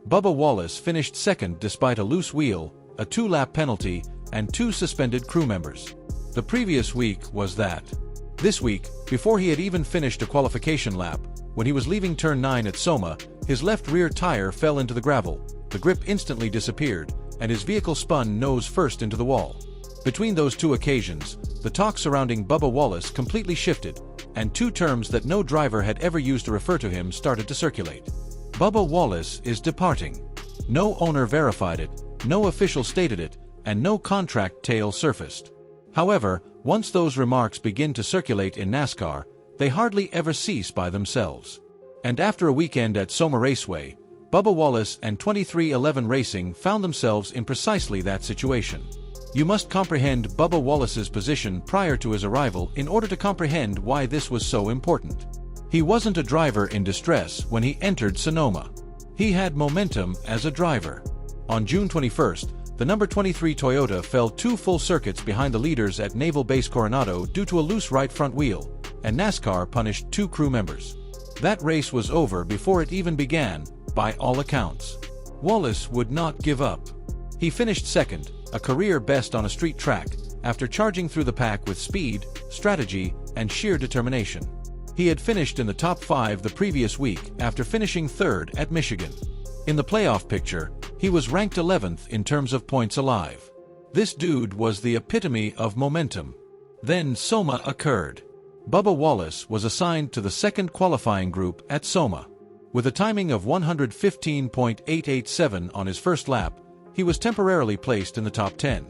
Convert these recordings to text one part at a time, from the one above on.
Bubba Wallace finished second despite a loose wheel, a 2-lap penalty, and 2 suspended crew members. The previous week was that. This week, before he had even finished a qualification lap, when he was leaving turn 9 at Soma, his left rear tire fell into the gravel, the grip instantly disappeared, and his vehicle spun nose first into the wall. Between those 2 occasions, the talk surrounding Bubba Wallace completely shifted, and 2 terms that no driver had ever used to refer to him started to circulate. Bubba Wallace is departing. No owner verified it, no official stated it, and no contract tail surfaced. However, once those remarks begin to circulate in NASCAR, they hardly ever cease by themselves. And after a weekend at Soma Raceway, Bubba Wallace and 2311 Racing found themselves in precisely that situation. You must comprehend Bubba Wallace's position prior to his arrival in order to comprehend why this was so important. He wasn't a driver in distress when he entered Sonoma. He had momentum as a driver. On June 21st, the number 23 Toyota fell 2 full circuits behind the leaders at Naval Base Coronado due to a loose right front wheel, and NASCAR punished 2 crew members. That race was over before it even began, by all accounts. Wallace would not give up. He finished second, a career best on a street track, after charging through the pack with speed, strategy, and sheer determination. He had finished in the top 5 the previous week after finishing third at Michigan. In the playoff picture, he was ranked 11th in terms of points alive. This dude was the epitome of momentum. Then Soma occurred. Bubba Wallace was assigned to the second qualifying group at Soma. With a timing of 115.887 on his first lap, he was temporarily placed in the top 10.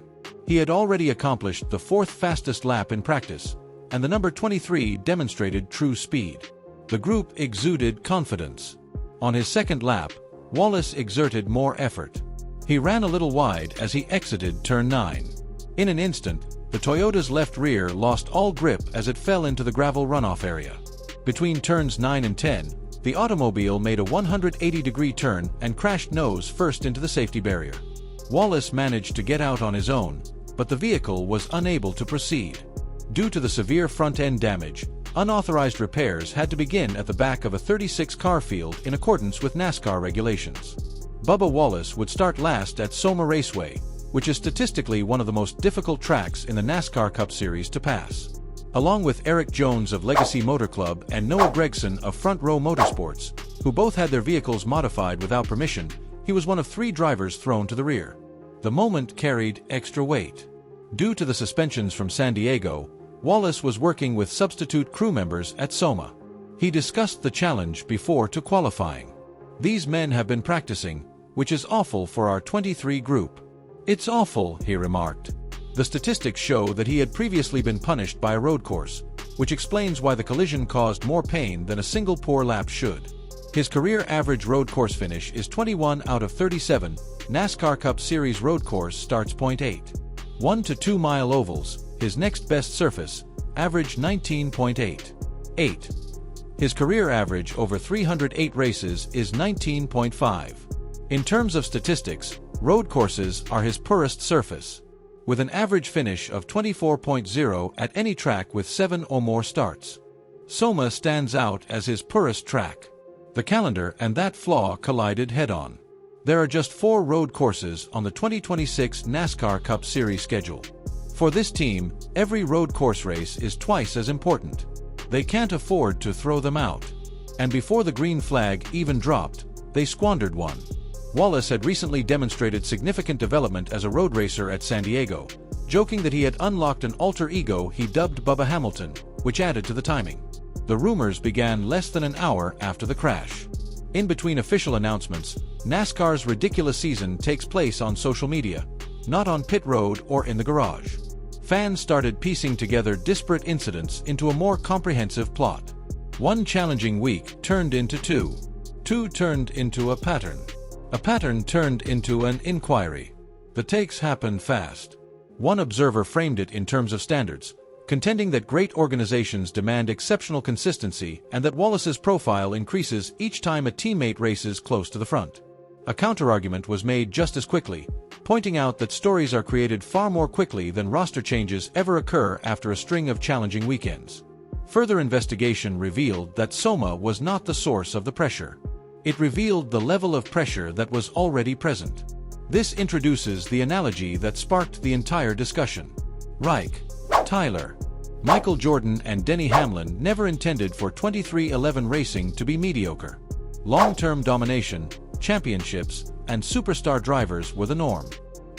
He had already accomplished the 4th fastest lap in practice, and the number 23 demonstrated true speed. The group exuded confidence. On his second lap, Wallace exerted more effort. He ran a little wide as he exited turn 9. In an instant, the Toyota's left rear lost all grip as it fell into the gravel runoff area. Between turns 9 and 10, the automobile made a 180-degree turn and crashed nose first into the safety barrier. Wallace managed to get out on his own, but the vehicle was unable to proceed. Due to the severe front-end damage, unauthorized repairs had to begin at the back of a 36-car field in accordance with NASCAR regulations. Bubba Wallace would start last at Soma Raceway, which is statistically one of the most difficult tracks in the NASCAR Cup Series to pass. Along with Eric Jones of Legacy Motor Club and Noah Gregson of Front Row Motorsports, who both had their vehicles modified without permission, he was one of 3 drivers thrown to the rear. The moment carried extra weight. Due to the suspensions from San Diego, Wallace was working with substitute crew members at Soma. He discussed the challenge before to qualifying. "These men have been practicing, which is awful for our 23 group." "It's awful," he remarked. The statistics show that he had previously been punished by a road course, which explains why the collision caused more pain than a single poor lap should. His career average road course finish is 21 out of 37. NASCAR Cup Series road course starts .8. 1 to 2 mile ovals, his next best surface, average 19.8. His career average over 308 races is 19.5. In terms of statistics, road courses are his poorest surface, with an average finish of 24.0 at any track with 7 or more starts. Soma stands out as his poorest track. The calendar and that flaw collided head-on. There are just 4 road courses on the 2026 NASCAR Cup Series schedule. For this team, every road course race is twice as important. They can't afford to throw them out. And before the green flag even dropped, they squandered one. Wallace had recently demonstrated significant development as a road racer at San Diego, joking that he had unlocked an alter ego he dubbed Bubba Hamilton, which added to the timing. The rumors began less than an hour after the crash. In between official announcements, NASCAR's ridiculous season takes place on social media, not on pit road or in the garage. Fans started piecing together disparate incidents into a more comprehensive plot. One challenging week turned into 2. 2 turned into a pattern. A pattern turned into an inquiry. The takes happened fast. One observer framed it in terms of standards, contending that great organizations demand exceptional consistency and that Wallace's profile increases each time a teammate races close to the front. A counterargument was made just as quickly, pointing out that stories are created far more quickly than roster changes ever occur after a string of challenging weekends. Further investigation revealed that Soma was not the source of the pressure. It revealed the level of pressure that was already present. This introduces the analogy that sparked the entire discussion. Reich, Tyler, Michael Jordan and Denny Hamlin never intended for 23XI racing to be mediocre. Long-term domination, championships, and superstar drivers were the norm.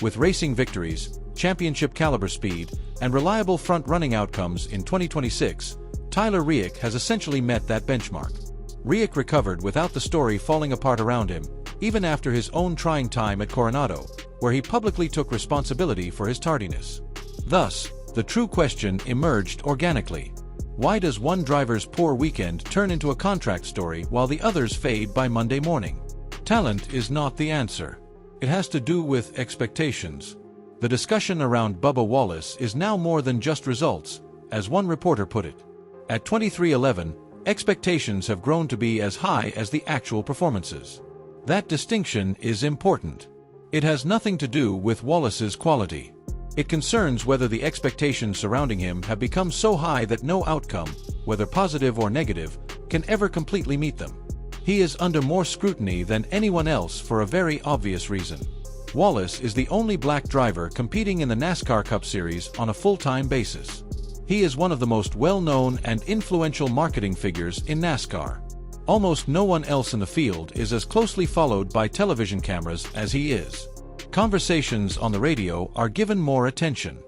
With racing victories, championship-caliber speed, and reliable front-running outcomes in 2026, Tyler Reich has essentially met that benchmark. Reich recovered without the story falling apart around him, even after his own trying time at Coronado, where he publicly took responsibility for his tardiness. Thus, the true question emerged organically. Why does one driver's poor weekend turn into a contract story while the others fade by Monday morning? Talent is not the answer. It has to do with expectations. The discussion around Bubba Wallace is now more than just results, as one reporter put it. At 23XI, expectations have grown to be as high as the actual performances. That distinction is important. It has nothing to do with Wallace's quality. It concerns whether the expectations surrounding him have become so high that no outcome, whether positive or negative, can ever completely meet them. He is under more scrutiny than anyone else for a very obvious reason. Wallace is the only black driver competing in the NASCAR Cup Series on a full-time basis. He is one of the most well-known and influential marketing figures in NASCAR. Almost no one else in the field is as closely followed by television cameras as he is. Conversations on the radio are given more attention.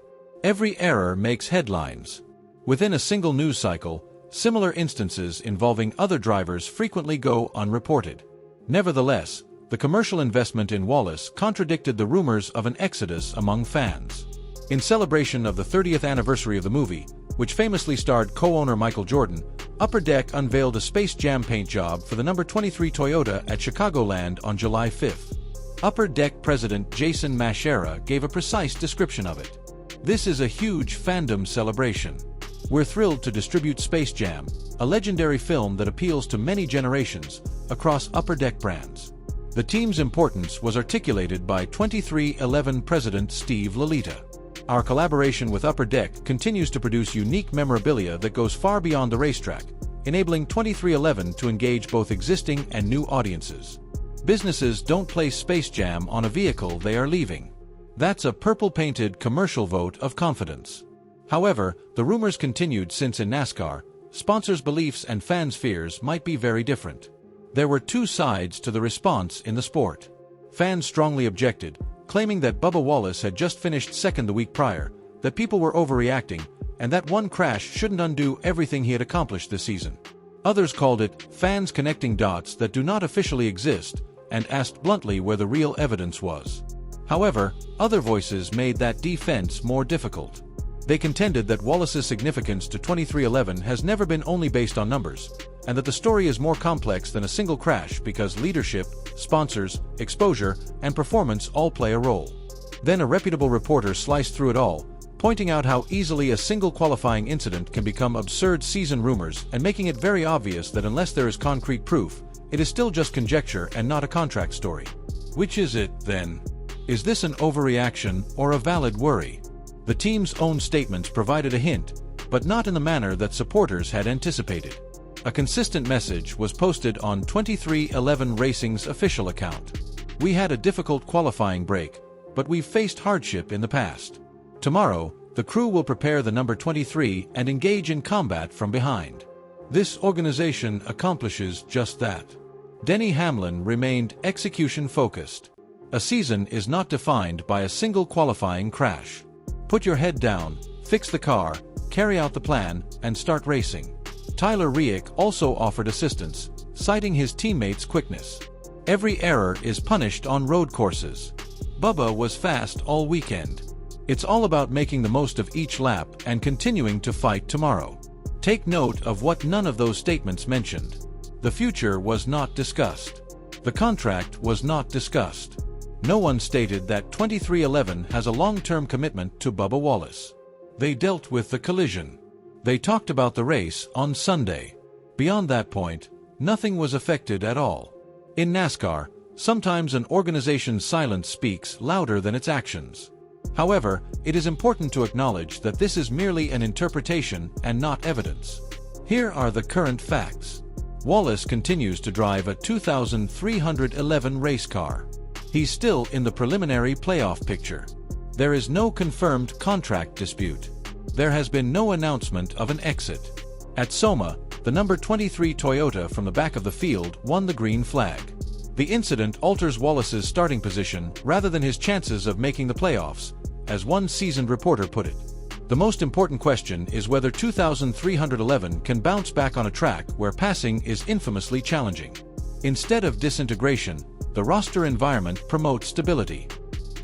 Every error makes headlines. Within a single news cycle, similar instances involving other drivers frequently go unreported. Nevertheless, the commercial investment in Wallace contradicted the rumors of an exodus among fans. In celebration of the 30th anniversary of the movie, which famously starred co-owner Michael Jordan, Upper Deck unveiled a Space Jam paint job for the number 23 Toyota at Chicagoland on July 5th. Upper Deck president Jason Mashera gave a precise description of it. "This is a huge fandom celebration. We're thrilled to distribute Space Jam, a legendary film that appeals to many generations, across Upper Deck brands." The team's importance was articulated by 23XI president Steve Lalita. "Our collaboration with Upper Deck continues to produce unique memorabilia that goes far beyond the racetrack, enabling 23XI to engage both existing and new audiences. Businesses don't place Space Jam on a vehicle they are leaving. That's a purple-painted commercial vote of confidence." However, the rumors continued since in NASCAR, sponsors' beliefs and fans' fears might be very different. There were two sides to the response in the sport. Fans strongly objected, claiming that Bubba Wallace had just finished second the week prior, that people were overreacting, and that one crash shouldn't undo everything he had accomplished this season. Others called it fans connecting dots that do not officially exist, and asked bluntly where the real evidence was. However, other voices made that defense more difficult. They contended that Wallace's significance to 23XI has never been only based on numbers, and that the story is more complex than a single crash because leadership, sponsors, exposure, and performance all play a role. Then a reputable reporter sliced through it all, pointing out how easily a single qualifying incident can become absurd season rumors and making it very obvious that unless there is concrete proof, it is still just conjecture and not a contract story. Which is it, then? Is this an overreaction or a valid worry? The team's own statements provided a hint, but not in the manner that supporters had anticipated. A consistent message was posted on 23XI Racing's official account. "We had a difficult qualifying break, but we've faced hardship in the past. Tomorrow, the crew will prepare the number 23 and engage in combat from behind. This organization accomplishes just that." Denny Hamlin remained execution-focused. A season is not defined by a single qualifying crash. Put your head down, fix the car, carry out the plan, and start racing. Tyler Reich also offered assistance, citing his teammates' quickness. "Every error is punished on road courses. Bubba was fast all weekend. It's all about making the most of each lap and continuing to fight tomorrow." Take note of what none of those statements mentioned. The future was not discussed. The contract was not discussed. No one stated that 23XI has a long-term commitment to Bubba Wallace. They dealt with the collision. They talked about the race on Sunday. Beyond that point, nothing was affected at all. In NASCAR, sometimes an organization's silence speaks louder than its actions. However, it is important to acknowledge that this is merely an interpretation and not evidence. Here are the current facts. Wallace continues to drive a 2311 race car. He's still in the preliminary playoff picture. There is no confirmed contract dispute. There has been no announcement of an exit. At Soma, the number 23 Toyota from the back of the field won the green flag. The incident alters Wallace's starting position rather than his chances of making the playoffs, as one seasoned reporter put it. The most important question is whether 2311 can bounce back on a track where passing is infamously challenging. Instead of disintegration, the roster environment promotes stability.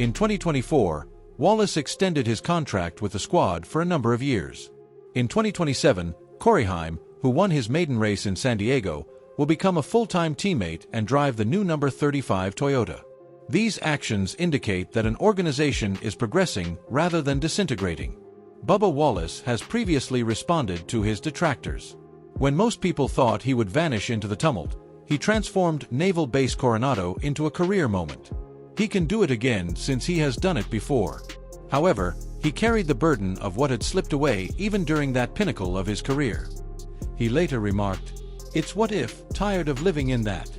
In 2024, Wallace extended his contract with the squad for a number of years. In 2027, Coreyheim, who won his maiden race in San Diego, will become a full-time teammate and drive the new number 35 Toyota. These actions indicate that an organization is progressing rather than disintegrating. Bubba Wallace has previously responded to his detractors. When most people thought he would vanish into the tumult, he transformed Naval Base Coronado into a career moment. He can do it again since he has done it before. However, he carried the burden of what had slipped away even during that pinnacle of his career. He later remarked, "It's what if, tired of living in that."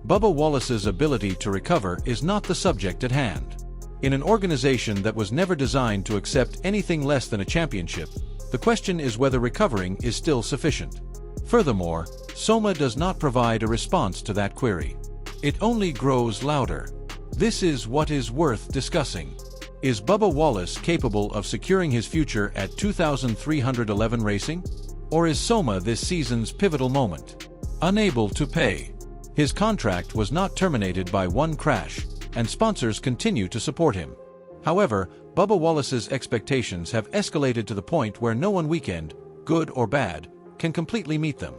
Bubba Wallace's ability to recover is not the subject at hand. In an organization that was never designed to accept anything less than a championship, the question is whether recovering is still sufficient. Furthermore, Soma does not provide a response to that query. It only grows louder. This is what is worth discussing. Is Bubba Wallace capable of securing his future at 2311 Racing? Or is Soma this season's pivotal moment? Unable to pay. His contract was not terminated by one crash, and sponsors continue to support him. However, Bubba Wallace's expectations have escalated to the point where no one weekend, good or bad, can completely meet them.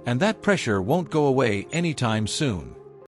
And that pressure won't go away anytime soon.